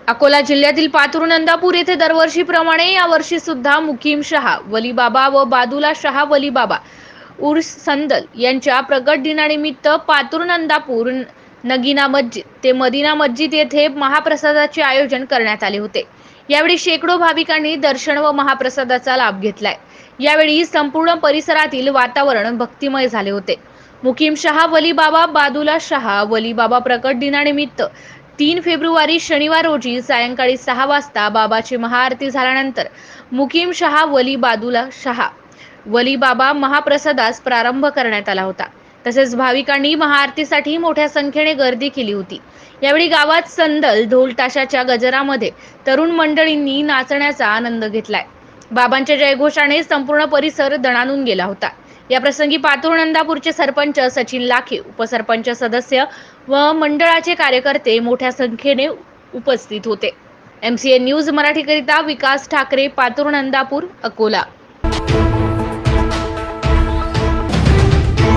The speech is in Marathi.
अकोला जिल्ह्यातील पातूर नंदापूर येथे दरवर्षीप्रमाणे यावर्षी सुद्धा मुकीम शहा वलीबाबा व बादुला शहा वलीबाबा उर्स संदल यांच्या प्रगट दिनानिमित्त पातूर नंदापूर नगीना मस्जिद ते मदिना मस्जिद येथे महाप्रसादाचे आयोजन करण्यात आले होते। यावेळी शेकडो भाविकांनी दर्शन व महाप्रसादाचा लाभ घेतलाय। यावेळी संपूर्ण परिसरातील वातावरण भक्तिमय झाले होते। मुकीम शहा वलीबाबा बादुला शहा वलीबाबा प्रकट दिनानिमित्त 3 फेब्रुवारी शनिवार रोजी सायंकाळी 6 वाजता बाबाची महाआरती झाल्यानंतर मुकीम शहा वली बादुला शहा वली बाबा महाप्रसादास प्रारंभ करण्यात आला होता। तसेच भाविकांनी महाआरतीसाठी मोठ्या संख्येने गर्दी केली होती। यावेळी गावात संदल ढोल ताशाच्या गजरामध्ये तरुण मंडळींनी नाचण्याचा आनंद घेतलाय। बाबांच्या जयघोषाने संपूर्ण परिसर दणाणून गेला होता। या प्रसंगी पातूर नंदापूरचे सरपंच सचिन लाखे, उपसरपंच सदस्य व मंडळाचे कार्यकर्ते मोठ्या संख्येने उपस्थित होते। MCN न्यूज मराठीकरिता विकास ठाकरे, पातूर नंदापूर, अकोला।